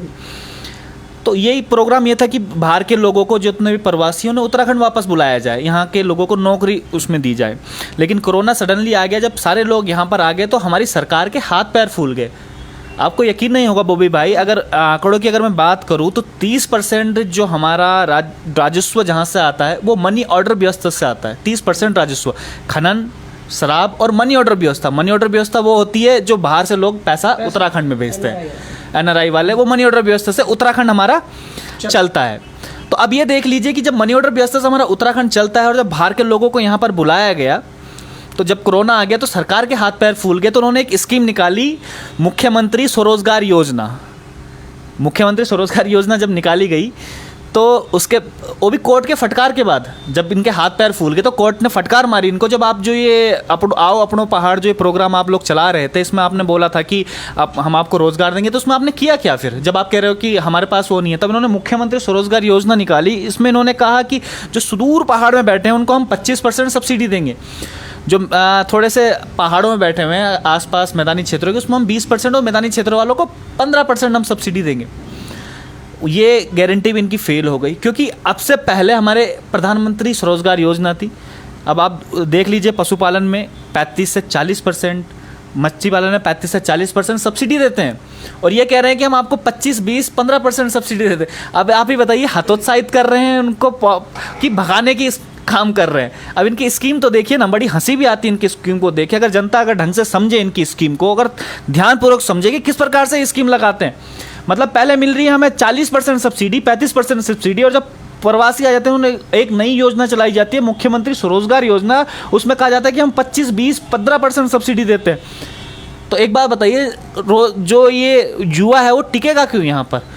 Speaker 1: तो यही प्रोग्राम ये था कि बाहर के लोगों को, जितने भी प्रवासियों ने, उत्तराखंड वापस बुलाया जाए, यहाँ के लोगों को नौकरी उसमें दी जाए। लेकिन कोरोना सडनली आ गया, जब सारे लोग यहाँ पर आ गए तो हमारी सरकार के हाथ पैर फूल गए। आपको यकीन नहीं होगा बॉबी भाई, अगर आंकड़ों की अगर मैं बात करूँ तो 30% जो हमारा राजस्व जहाँ से आता है वो मनी ऑर्डर व्यवस्था से आता है। 30% राजस्व खनन, शराब और मनी ऑर्डर व्यवस्था। मनी ऑर्डर व्यवस्था वो होती है जो बाहर से लोग पैसा उत्तराखंड में भेजते हैं, NRI वाले, वो मनी ऑर्डर व्यवस्था से उत्तराखंड हमारा चलता है। तो अब ये देख लीजिए कि जब मनी ऑर्डर व्यवस्था से हमारा उत्तराखंड चलता है और जब बाहर के लोगों को यहाँ पर बुलाया गया, तो जब कोरोना आ गया तो सरकार के हाथ पैर फूल गए। तो उन्होंने एक स्कीम निकाली, मुख्यमंत्री स्वरोजगार योजना। मुख्यमंत्री स्वरोजगार योजना जब निकाली गई तो उसके वो भी कोर्ट के फटकार के बाद, जब इनके हाथ पैर फूल गए तो कोर्ट ने फटकार मारी इनको। जब आप जो ये आओ अपनो पहाड़ जो ये प्रोग्राम आप लोग चला रहे थे, इसमें आपने बोला था कि हम आपको रोजगार देंगे, तो उसमें आपने किया क्या फिर? जब आप कह रहे हो कि हमारे पास वो नहीं है, तब इन्होंने मुख्यमंत्री स्वरोजगार योजना निकाली। इसमें इन्होंने कहा कि जो सुदूर पहाड़ में बैठे हैं उनको हम 25% सब्सिडी देंगे, जो थोड़े से पहाड़ों में बैठे हुए हैं आसपास मैदानी क्षेत्रों के, उसमें हम 20% और मैदानी क्षेत्रों वालों को 15% हम सब्सिडी देंगे। ये गारंटी भी इनकी फेल हो गई, क्योंकि अब से पहले हमारे प्रधानमंत्री स्वरोजगार योजना थी। अब आप देख लीजिए, पशुपालन में 35 से 40%, मच्छी पालन में 35 से 40% सब्सिडी देते हैं, और ये कह रहे हैं कि हम आपको 25, 20, 15% सब्सिडी देते हैं। अब आप ही बताइए, हतोत्साहित कर रहे हैं उनको कि भगाने की काम कर रहे हैं। अब इनकी स्कीम तो देखिए ना, बड़ी हंसी भी आती है इनकी स्कीम को देखिए। अगर जनता अगर ढंग से समझे इनकी स्कीम को, अगर ध्यानपूर्वक समझे कि किस प्रकार से स्कीम लगाते हैं। मतलब पहले मिल रही है हमें 40% सब्सिडी, 35% सब्सिडी, और जब प्रवासी आ जाते हैं उन्हें एक नई योजना चलाई जाती है, मुख्यमंत्री स्वरोजगार योजना, उसमें कहा जाता है कि हम 25, 20, 15% सब्सिडी देते हैं। तो एक बात बताइए, जो ये युवा है वो टिकेगा क्यों यहाँ पर?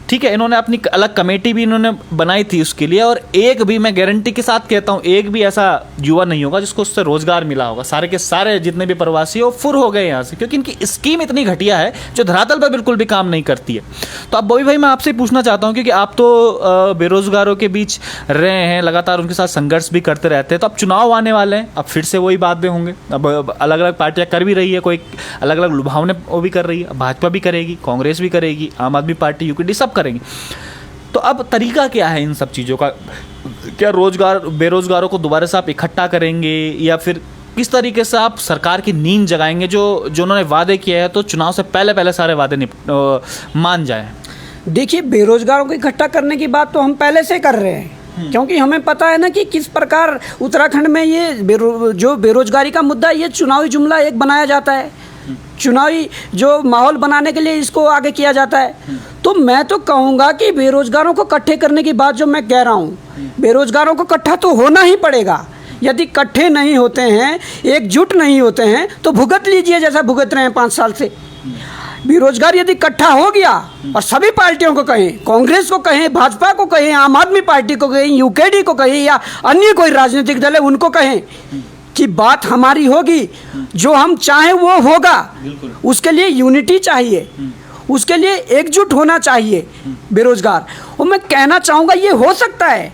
Speaker 1: ठीक है, इन्होंने अपनी अलग कमेटी भी इन्होंने बनाई थी उसके लिए, और एक भी, मैं गारंटी के साथ कहता हूँ, एक भी ऐसा युवा नहीं होगा जिसको उससे रोजगार मिला होगा। सारे के सारे जितने भी प्रवासी हो फुर हो गए यहाँ से, क्योंकि इनकी स्कीम इतनी घटिया है जो धरातल पर बिल्कुल भी काम नहीं करती है। तो अब बॉबी भाई, मैं आपसे पूछना चाहता हूँ, क्योंकि आप तो बेरोजगारों के बीच रहे हैं, लगातार उनके साथ संघर्ष भी करते रहते हैं। तो अब चुनाव आने वाले हैं, अब फिर से वही बातें होंगे। अब अलग अलग पार्टियाँ कर भी रही है, कोई अलग अलग लुभावने वो भी कर रही है, भाजपा भी करेगी, कांग्रेस भी करेगी, आम आदमी पार्टी, यूकेडी सब करेंगे। तो अब तरीका क्या है इन सब चीज़ों का? क्या बेरोजगारों को दोबारा से आप इकट्ठा करेंगे, या फिर किस तरीके से आप सरकार की नींद जगाएंगे? जो उन्होंने वादे किए हैं, तो चुनाव से पहले सारे वादे मान जाए।
Speaker 2: देखिए, बेरोजगारों को इकट्ठा करने की बात तो हम पहले से कर रहे हैं, क्योंकि हमें पता है ना कि किस प्रकार उत्तराखंड में ये जो बेरोजगारी का मुद्दा, ये चुनावी जुमला एक बनाया जाता है, चुनावी जो माहौल बनाने के लिए इसको आगे किया जाता है। तो मैं तो कहूँगा कि बेरोजगारों को इकट्ठे करने की बात जो मैं कह रहा हूँ, बेरोजगारों को इकट्ठा तो होना ही पड़ेगा। यदि इकट्ठे नहीं होते हैं, एकजुट नहीं होते हैं, तो भुगत लीजिए जैसा भुगत रहे हैं 5 साल से। बेरोजगार यदि इकट्ठा हो गया, और सभी पार्टियों को कहें, कांग्रेस को कहें, भाजपा को कहें, आम आदमी पार्टी को कहें, यूकेडी को कहें, या अन्य कोई राजनीतिक दल है उनको कहें कि बात हमारी होगी, जो हम चाहें वो होगा। उसके लिए यूनिटी चाहिए, उसके लिए एकजुट होना चाहिए बेरोजगार। और मैं कहना चाहूँगा ये हो सकता है,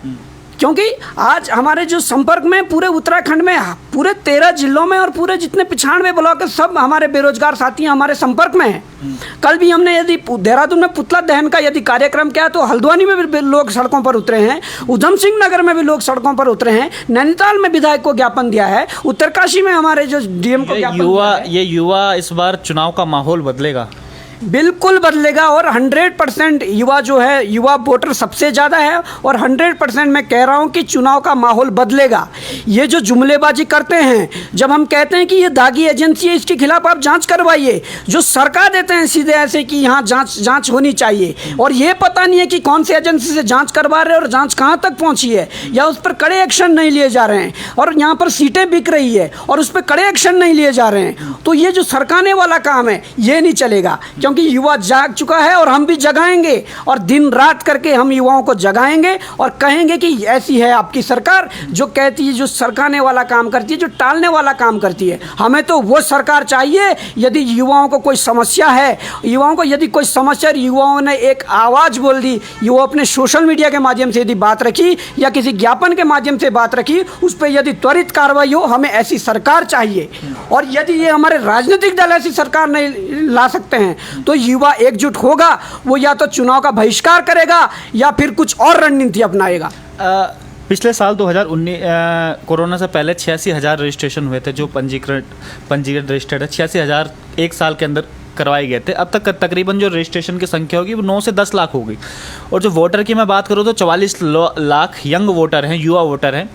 Speaker 2: क्योंकि आज हमारे जो संपर्क में पूरे उत्तराखंड में, पूरे 13 जिलों में और पूरे जितने 95 ब्लॉक है, सब हमारे बेरोजगार साथी हमारे संपर्क में हैं। कल भी हमने यदि देहरादून में पुतला दहन का यदि कार्यक्रम किया, तो हल्द्वानी में भी लोग सड़कों पर उतरे हैं, उधम सिंह नगर में भी लोग सड़कों पर उतरे हैं, नैनीताल में विधायक को ज्ञापन दिया है, उत्तरकाशी में हमारे जो डीएम को ज्ञापन दिया है।
Speaker 1: ये युवा इस बार चुनाव का माहौल बदलेगा,
Speaker 2: बिल्कुल बदलेगा। और 100% युवा जो है, युवा वोटर सबसे ज़्यादा है, और 100% मैं कह रहा हूँ कि चुनाव का माहौल बदलेगा। ये जो जुमलेबाजी करते हैं, जब हम कहते हैं कि ये दागी एजेंसी है, इसके खिलाफ आप जांच करवाइए, जो सरकार देते हैं सीधे ऐसे कि यहाँ जांच होनी चाहिए, और ये पता नहीं है कि कौन सी एजेंसी से जांच करवा रहे हैं और जांच कहाँ तक पहुँची है, या उस पर कड़े एक्शन नहीं लिए जा रहे हैं, और यहाँ पर सीटें बिक रही है और उस पर कड़े एक्शन नहीं लिए जा रहे हैं। तो ये जो सरकाने वाला काम है, ये नहीं चलेगा, क्योंकि युवा जाग चुका है, और हम भी जगाएंगे, और दिन रात करके हम युवाओं को जगाएंगे और कहेंगे कि ऐसी है आपकी सरकार, जो कहती है, जो सरकाने वाला काम करती है, जो टालने वाला काम करती है। हमें तो वो सरकार चाहिए। यदि युवाओं को कोई समस्या है, युवाओं ने एक आवाज़ बोल दी, वो अपने सोशल मीडिया के माध्यम से यदि बात रखी, या किसी ज्ञापन के माध्यम से बात रखी, उस पर यदि त्वरित कार्रवाई हो, हमें ऐसी सरकार चाहिए। और यदि ये हमारे राजनीतिक दल ऐसी सरकार नहीं ला सकते हैं, तो युवा एकजुट होगा, वो या तो चुनाव का बहिष्कार करेगा या फिर कुछ और रणनीति अपनाएगा।
Speaker 1: पिछले साल 2019 कोरोना से पहले 86,000 रजिस्ट्रेशन हुए थे, जो पंजीकृत रजिस्टर्ड है 86,000 एक साल के अंदर करवाए गए थे। अब तक तकरीबन जो रजिस्ट्रेशन की संख्या होगी वो 9 से 10 लाख हो गई। और जो वोटर की मैं बात करूँ तो 44 लाख यंग वोटर हैं, युवा वोटर हैं।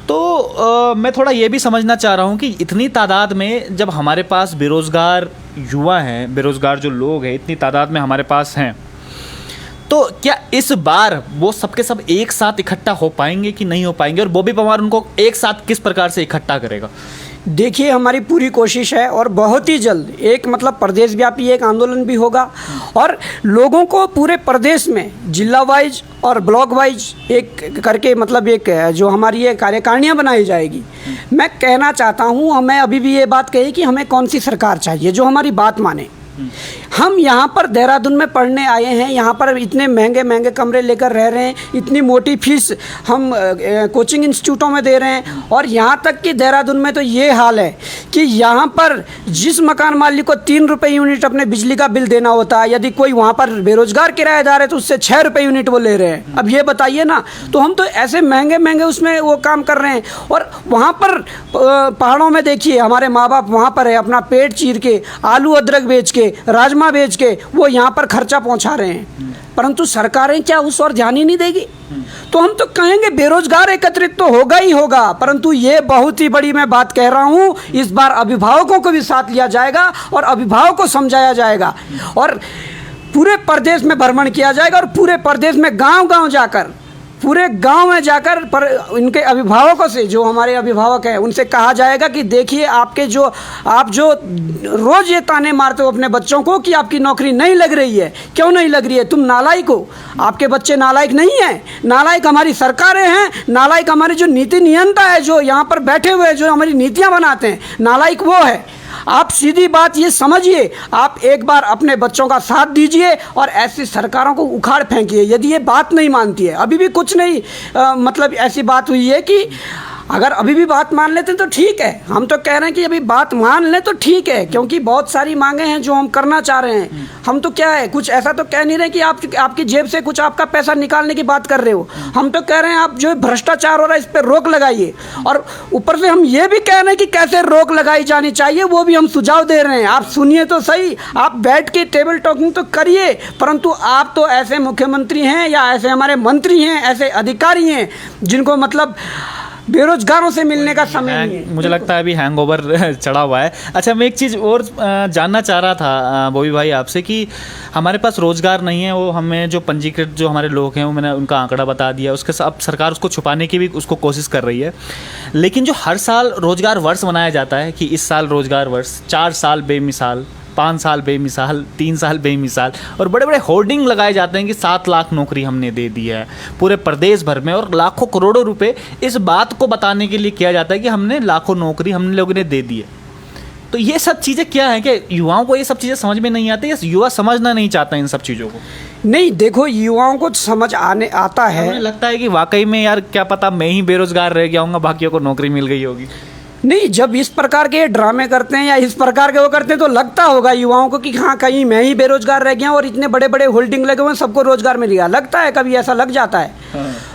Speaker 1: तो मैं थोड़ा ये भी समझना चाह रहा हूँ कि इतनी तादाद में जब हमारे पास बेरोज़गार युवा हैं, बेरोज़गार जो लोग हैं इतनी तादाद में हमारे पास हैं, तो क्या इस बार वो सबके सब एक साथ इकट्ठा हो पाएंगे कि नहीं हो पाएंगे? और बॉबी पवार उनको एक साथ किस प्रकार से इकट्ठा करेगा?
Speaker 2: देखिए, हमारी पूरी कोशिश है और बहुत ही जल्द एक मतलब प्रदेश व्यापी एक आंदोलन भी होगा और लोगों को पूरे प्रदेश में जिला वाइज और ब्लॉक वाइज एक करके मतलब एक जो हमारी ये कार्यकारिणियाँ बनाई जाएगी। मैं कहना चाहता हूँ, हमें अभी भी ये बात कही कि हमें कौन सी सरकार चाहिए जो हमारी बात माने। हम यहाँ पर देहरादून में पढ़ने आए हैं, यहाँ पर इतने महंगे महंगे कमरे लेकर रह रहे हैं, इतनी मोटी फीस हम कोचिंग इंस्टीट्यूटों में दे रहे हैं और यहाँ तक कि देहरादून में तो ये हाल है कि यहाँ पर जिस मकान मालिक को 3 रुपये यूनिट अपने बिजली का बिल देना होता है, यदि कोई वहाँ पर बेरोजगार किराएदार है तो उससे 6 रुपये यूनिट वो ले रहे हैं। अब ये बताइए ना, तो हम तो ऐसे महंगे महंगे उसमें वो काम कर रहे हैं और वहाँ पर पहाड़ों में देखिए हमारे माँ बाप वहाँ पर है अपना पेट चीर के आलू अदरक बेच के राजमा बेच के वो यहाँ पर खर्चा पहुँचा रहे हैं, परंतु सरकारें क्या उस और ध्यान ही नहीं देगी। तो हम तो कहेंगे बेरोजगार एकत्रित तो होगा ही होगा, परंतु ये बहुत ही बड़ी मैं बात कह रहा हूँ, इस बार अभिभावकों को भी साथ लिया जाएगा और अभिभावकों को समझाया जाएगा और पूरे प्रदेश में भ्रमण किया जाएगा और पूरे प्रदेश में गांव-गांव जाकर पूरे गांव में जाकर पर इनके अभिभावकों से, जो हमारे अभिभावक हैं, उनसे कहा जाएगा कि देखिए आप जो रोज़ ये ताने मारते हो अपने बच्चों को कि आपकी नौकरी नहीं लग रही है, क्यों नहीं लग रही है, तुम नालायक हो। आपके बच्चे नालायक नहीं हैं, नालायक हमारी सरकारें हैं, नालायक हमारी जो नीति नियंता है, जो यहाँ पर बैठे हुए जो हमारी नीतियाँ बनाते हैं, नालायक वो है। आप सीधी बात ये समझिए, आप एक बार अपने बच्चों का साथ दीजिए और ऐसी सरकारों को उखाड़ फेंकिए यदि ये बात नहीं मानती है। अभी भी कुछ नहीं मतलब ऐसी बात हुई है कि अगर अभी भी बात मान लेते हैं तो ठीक है, हम तो कह रहे हैं कि अभी बात मान लें तो ठीक है, क्योंकि बहुत सारी मांगे हैं जो हम करना चाह रहे हैं। हम तो क्या है, कुछ ऐसा तो कह नहीं रहे कि आपकी जेब से कुछ आपका पैसा निकालने की बात कर रहे हो। हम तो कह रहे हैं आप जो भ्रष्टाचार हो रहा है इस पर रोक लगाइए और ऊपर से हम ये भी कह रहे हैं कि कैसे रोक लगाई जानी चाहिए वो भी हम सुझाव दे रहे हैं। आप सुनिए तो सही, आप बैठ के टेबल टॉकिंग तो करिए, परंतु आप तो ऐसे मुख्यमंत्री हैं या ऐसे हमारे मंत्री हैं, ऐसे अधिकारी हैं जिनको मतलब बेरोजगारों से मिलने का समय नहीं है।
Speaker 1: मुझे लगता है अभी हैंगओवर चढ़ा हुआ है। अच्छा, मैं एक चीज़ और जानना चाह रहा था बॉबी भाई आपसे कि हमारे पास रोज़गार नहीं है, वो हमें जो पंजीकृत जो हमारे लोग हैं वो मैंने उनका आंकड़ा बता दिया, उसके साथ सरकार उसको छुपाने की भी उसको कोशिश कर रही है। लेकिन जो हर साल रोज़गार वर्ष मनाया जाता है कि इस साल रोज़गार वर्ष, 4 साल बेमिसाल, 5 साल बेमिसाल, 3 साल बेमिसाल, और बड़े बड़े होर्डिंग लगाए जाते हैं कि 7 लाख नौकरी हमने दे दी है पूरे प्रदेश भर में, और लाखों करोड़ों रुपए इस बात को बताने के लिए किया जाता है कि हमने लाखों नौकरी हम लोगों ने दे दी है। तो ये सब चीज़ें क्या है कि युवाओं को ये सब चीज़ें समझ में नहीं आती, या युवा समझना नहीं चाहता इन सब चीज़ों को?
Speaker 2: नहीं, देखो युवाओं को समझ आता है।
Speaker 1: मुझे लगता है कि वाकई में यार क्या पता मैं ही बेरोजगार रह गया हूँगा, बाकियों को नौकरी मिल गई होगी।
Speaker 2: नहीं, जब इस प्रकार के ड्रामे करते हैं या इस प्रकार के वो करते हैं तो लगता होगा युवाओं को कि हाँ कहीं मैं ही बेरोजगार रह गया और इतने बड़े बड़े होल्डिंग लगे हुए हैं सबको रोजगार मिल गया, लगता है कभी ऐसा लग जाता है।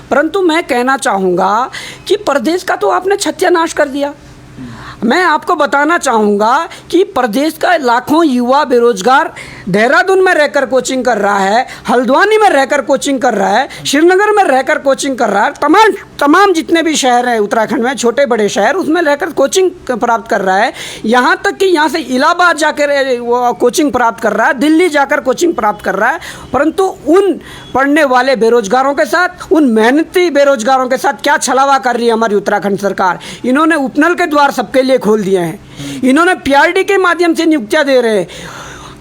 Speaker 2: परंतु मैं कहना चाहूँगा कि प्रदेश का तो आपने सत्यानाश कर दिया। मैं आपको बताना चाहूँगा कि प्रदेश का लाखों युवा बेरोजगार देहरादून में रहकर कोचिंग कर रहा है, हल्द्वानी में रहकर कोचिंग कर रहा है, श्रीनगर में रहकर कोचिंग कर रहा है, तमाम जितने भी शहर हैं उत्तराखंड में, छोटे बड़े शहर, उसमें रहकर कोचिंग प्राप्त कर रहा है। यहाँ तक कि यहाँ से इलाहाबाद जाकर वो कोचिंग प्राप्त कर रहा है, दिल्ली जाकर कोचिंग प्राप्त कर रहा है। परंतु उन पढ़ने वाले बेरोजगारों के साथ, उन मेहनती बेरोजगारों के साथ क्या छलावा कर रही है हमारी उत्तराखंड सरकार। इन्होंने उपनल के द्वार सबके लिए खोल दिए हैं, इन्होंने पीआरडी के माध्यम से नियुक्तियाँ दे रहे हैं,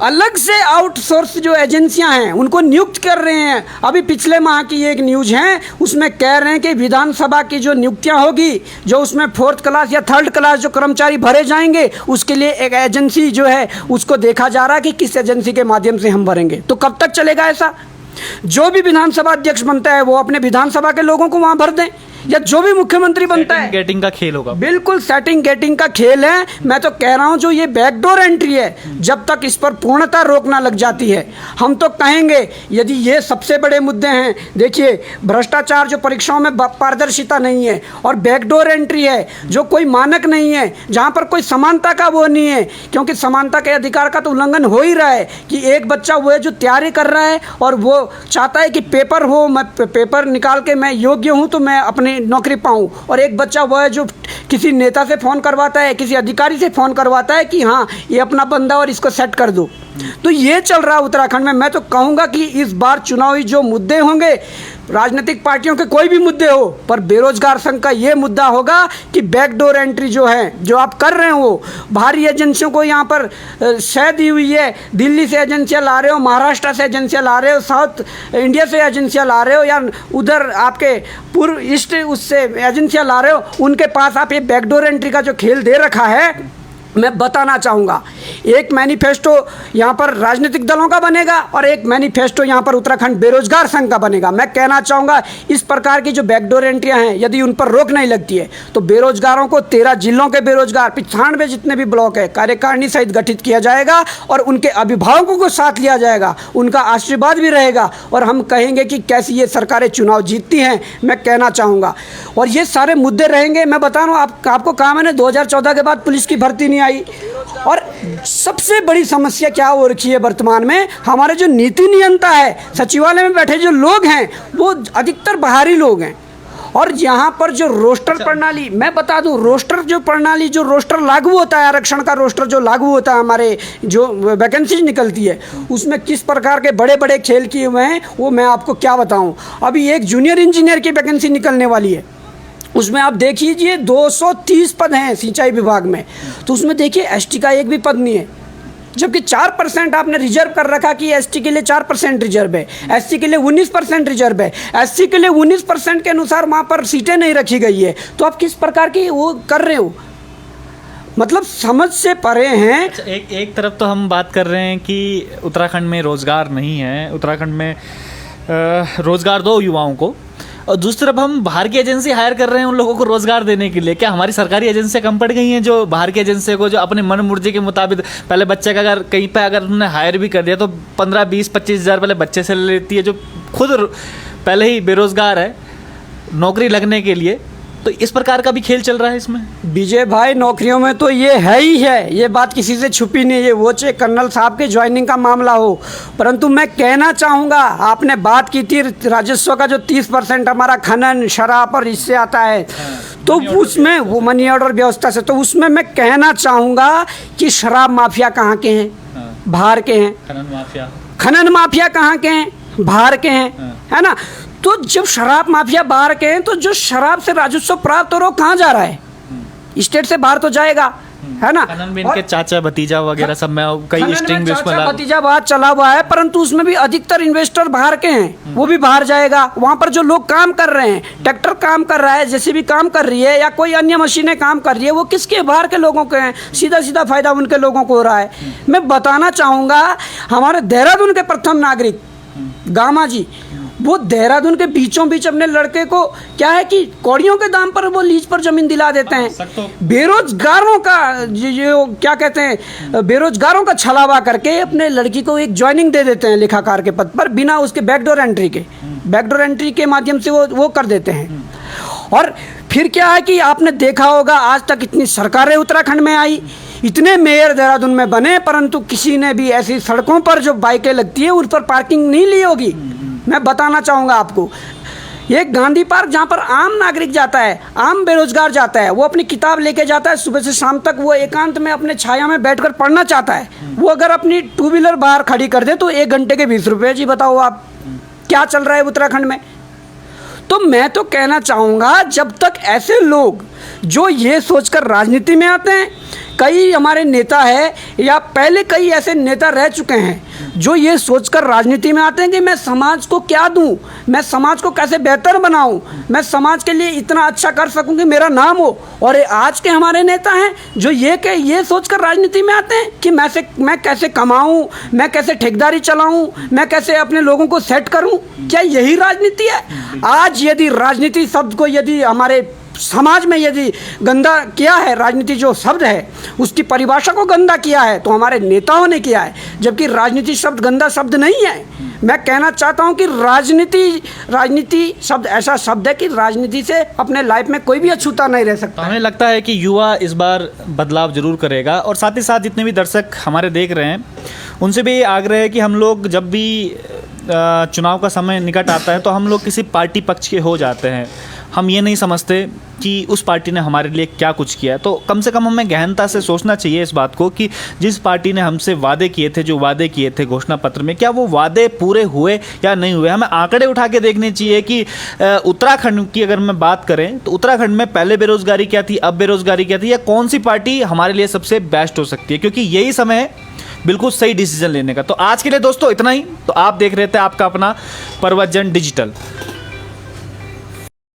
Speaker 2: अलग से आउटसोर्स जो एजेंसियां हैं उनको नियुक्त कर रहे हैं। अभी पिछले माह की एक न्यूज़ है, उसमें कह रहे हैं कि विधानसभा की जो नियुक्तियां होगी, जो उसमें 4th क्लास या 3rd क्लास जो कर्मचारी भरे जाएंगे, उसके लिए एक एजेंसी जो है उसको देखा जा रहा है कि किस एजेंसी के माध्यम से हम भरेंगे। तो कब तक चलेगा ऐसा? जो भी विधानसभा अध्यक्ष बनता है वो अपने विधानसभा के लोगों को वहाँ भर दें, या जो भी मुख्यमंत्री बनता है,
Speaker 1: गेटिंग का खेल होगा।
Speaker 2: बिल्कुल सेटिंग गेटिंग का खेल है। मैं तो कह रहा हूं जो ये बैकडोर एंट्री है, जब तक इस पर पूर्णतः रोक ना लग जाती है, हम तो कहेंगे यदि ये सबसे बड़े मुद्दे हैं। देखिए, भ्रष्टाचार, जो परीक्षाओं में पारदर्शिता नहीं है, और बैकडोर एंट्री है, जो कोई मानक नहीं है, जहां पर कोई समानता का वो नहीं है, क्योंकि समानता के अधिकार का तो उल्लंघन हो ही रहा है कि एक बच्चा वो है जो तैयारी कर रहा है और वो चाहता है कि पेपर हो, मैं पेपर निकाल के मैं योग्य हूँ तो मैं अपने नौकरी पाऊँ, और एक बच्चा वो है जो किसी नेता से फ़ोन करवाता है, किसी अधिकारी से फ़ोन करवाता है कि हाँ ये अपना बंदा और इसको सेट कर दो। तो ये चल रहा है उत्तराखंड में। मैं तो कहूँगा कि इस बार चुनावी जो मुद्दे होंगे, राजनीतिक पार्टियों के कोई भी मुद्दे हो, पर बेरोजगार संघ का ये मुद्दा होगा कि बैकडोर एंट्री जो है, जो आप कर रहे हो, वो बाहरी एजेंसियों को यहाँ पर शय दी हुई है। दिल्ली से एजेंसियाँ ला रहे हो, महाराष्ट्र से एजेंसियाँ ला रहे हो, साउथ इंडिया से एजेंसियाँ ला रहे हो, या उधर आपके पूर्व ईस्ट उससे एजेंसियाँ ला रहे हो, उनके पास आप ये बैकडोर एंट्री का जो खेल दे रखा है, मैं बताना चाहूँगा। एक मैनिफेस्टो यहाँ पर राजनीतिक दलों का बनेगा और एक मैनिफेस्टो यहाँ पर उत्तराखंड बेरोजगार संघ का बनेगा। मैं कहना चाहूँगा इस प्रकार की जो बैकडोर एंट्रियाँ हैं, यदि उन पर रोक नहीं लगती है तो बेरोजगारों को 13 जिलों के बेरोजगार 95 जितने भी ब्लॉक है कार्यकारिणी सहित गठित किया जाएगा और उनके अभिभावकों को साथ लिया जाएगा, उनका आशीर्वाद भी रहेगा और हम कहेंगे कि कैसी ये सरकारें चुनाव जीतती हैं। मैं कहना चाहूँगा और ये सारे मुद्दे रहेंगे। मैं बता रहा हूँ आपको कहा मैंने 2014 के बाद पुलिस की भर्ती नहीं आई और सबसे बड़ी समस्या क्या हो रखी है वर्तमान में, हमारे जो नीति नियंता है, सचिवालय में बैठे जो लोग हैं वो अधिकतर बाहरी लोग हैं। और यहाँ पर जो रोस्टर प्रणाली, मैं बता दूं, रोस्टर जो प्रणाली, जो रोस्टर लागू होता है, आरक्षण का रोस्टर जो लागू होता है, हमारे जो वैकेंसीज निकलती है, उसमें किस प्रकार के बड़े बड़े खेल किए हुए हैं वो मैं आपको क्या बताऊँ। अभी एक जूनियर इंजीनियर की वैकेंसी निकलने वाली है, उसमें आप देख लीजिए 230 पद हैं सिंचाई विभाग में, तो उसमें देखिए एसटी का एक भी पद नहीं है, जबकि 4% आपने रिजर्व कर रखा कि एसटी के लिए 4% रिजर्व है, एससी के लिए 19% रिजर्व है, एससी के लिए 19% के अनुसार वहाँ पर सीटें नहीं रखी गई है। तो आप किस प्रकार की वो कर रहे हो, मतलब समझ से परे हैं।
Speaker 1: अच्छा, एक तरफ तो हम बात कर रहे हैं कि उत्तराखंड में रोज़गार नहीं है, उत्तराखंड में रोज़गार दो युवाओं को, और दूसरी तरफ हम बाहर की एजेंसी हायर कर रहे हैं उन लोगों को रोज़गार देने के लिए। क्या हमारी सरकारी एजेंसियां कम पड़ गई हैं जो बाहर की एजेंसी को जो अपने मन मुर्जी के मुताबिक, पहले बच्चे का अगर कहीं पे अगर उन्होंने हायर भी कर दिया तो 15, 20, 25 हज़ार पहले बच्चे से ले लेती है, जो खुद पहले ही बेरोज़गार है नौकरी लगने के लिए। तो इस प्रकार का भी खेल चल रहा है इसमें।
Speaker 2: विजय भाई, नौकरियों में तो ये है ही है, ये बात किसी से छुपी नहीं है, वो चाहे कर्नल साहब के ज्वाइनिंग का मामला हो। परंतु मैं कहना चाहूँगा, आपने बात की थी राजस्व का जो 30% हमारा खनन, शराब और इससे आता है, तो उसमें वो मनी ऑर्डर व्यवस्था से, तो उसमें मैं कहना चाहूँगा कि शराब माफिया कहाँ के हैं, बाहर के हैं। खनन माफिया कहाँ के हैं, बाहर के हैं, है ना। तो जब शराब माफिया बाहर के हैं तो जो शराब से राजस्व प्राप्त हो रहा है कहाँ जा रहा है, स्टेट से बाहर तो जाएगा, है ना।
Speaker 1: इनके चाचा भतीजा वगैरह सब में कई स्ट्रिंग
Speaker 2: भतीजा बात चला हुआ है, परंतु उसमें भी अधिकतर इन्वेस्टर बाहर के हैं, वो भी बाहर जाएगा। वहाँ पर जो लोग काम कर रहे हैं, ट्रैक्टर काम कर रहा है, जेसीबी काम कर रही है, या कोई अन्य मशीनें काम कर रही है, वो किसके, बाहर के लोगों के हैं। सीधा सीधा फायदा उनके लोगों को हो रहा है। मैं बताना चाहूँगा, हमारे देहरादून के प्रथम नागरिक गामा जी, वो देहरादून के बीचों बीच अपने लड़के को क्या है कि कौड़ियों के दाम पर वो लीज पर जमीन दिला देते हैं। बेरोजगारों का जो क्या कहते हैं, बेरोजगारों का छलावा करके अपने लड़की को एक ज्वाइनिंग दे देते हैं लेखाकार के पद पर, बिना उसके बैकडोर एंट्री के, बैकडोर एंट्री के माध्यम से वो कर देते हैं। और फिर क्या है कि आपने देखा होगा, आज तक इतनी सरकारें उत्तराखंड में आई, इतने मेयर देहरादून में बने, परंतु किसी ने भी ऐसी सड़कों पर जो बाइकें लगती है उन पर पार्किंग नहीं ली होगी। मैं बताना चाहूँगा आपको, एक गांधी पार्क जहाँ पर आम नागरिक जाता है, आम बेरोजगार जाता है, वो अपनी किताब लेके जाता है, सुबह से शाम तक वो एकांत में अपने छाया में बैठकर पढ़ना चाहता है, वो अगर अपनी 2 व्हीलर बाहर खड़ी कर दे तो 1 घंटे के 20 रुपये। जी बताओ आप क्या चल रहा है उत्तराखंड में। तो मैं तो कहना चाहूँगा, जब तक ऐसे लोग जो ये सोचकर राजनीति में आते हैं, कई हमारे नेता है या पहले कई ऐसे नेता रह चुके हैं जो ये सोचकर राजनीति में आते हैं कि मैं समाज को क्या दूं, मैं समाज को कैसे बेहतर बनाऊं, मैं समाज के लिए इतना अच्छा कर सकूं कि मेरा नाम हो। और आज के हमारे नेता हैं जो ये सोचकर राजनीति में आते हैं कि मैं कैसे कमाऊं, मैं कैसे ठेकेदारी चलाऊं, मैं कैसे अपने लोगों को सेट करूं। क्या यही राजनीति है? आज यदि राजनीति शब्द को यदि हमारे समाज में यदि गंदा किया है, राजनीति जो शब्द है उसकी परिभाषा को गंदा किया है, तो हमारे नेताओं ने किया है, जबकि राजनीति शब्द गंदा शब्द नहीं है। मैं कहना चाहता हूं कि राजनीति शब्द ऐसा शब्द है कि राजनीति से अपने लाइफ में कोई भी अछूता नहीं रह सकता।
Speaker 1: हमें लगता है कि युवा इस बार बदलाव जरूर करेगा, और साथ ही साथ जितने भी दर्शक हमारे देख रहे हैं उनसे भी आग्रह है कि हम लोग जब भी चुनाव का समय निकट आता है तो हम लोग किसी पार्टी पक्ष के हो जाते हैं, हम ये नहीं समझते कि उस पार्टी ने हमारे लिए क्या कुछ किया है। तो कम से कम हमें गहनता से सोचना चाहिए इस बात को कि जिस पार्टी ने हमसे वादे किए थे, जो वादे किए थे घोषणा पत्र में, क्या वो वादे पूरे हुए या नहीं हुए। हमें आंकड़े उठा के देखने चाहिए कि उत्तराखंड की अगर मैं बात करें तो उत्तराखंड में पहले बेरोजगारी क्या थी, अब बेरोजगारी क्या थी, या कौन सी पार्टी हमारे लिए सबसे बेस्ट हो सकती है, क्योंकि यही समय है बिल्कुल सही डिसीजन लेने का। तो आज के लिए दोस्तों इतना ही। तो आप देख रहे थे आपका अपना प्रवचन डिजिटल।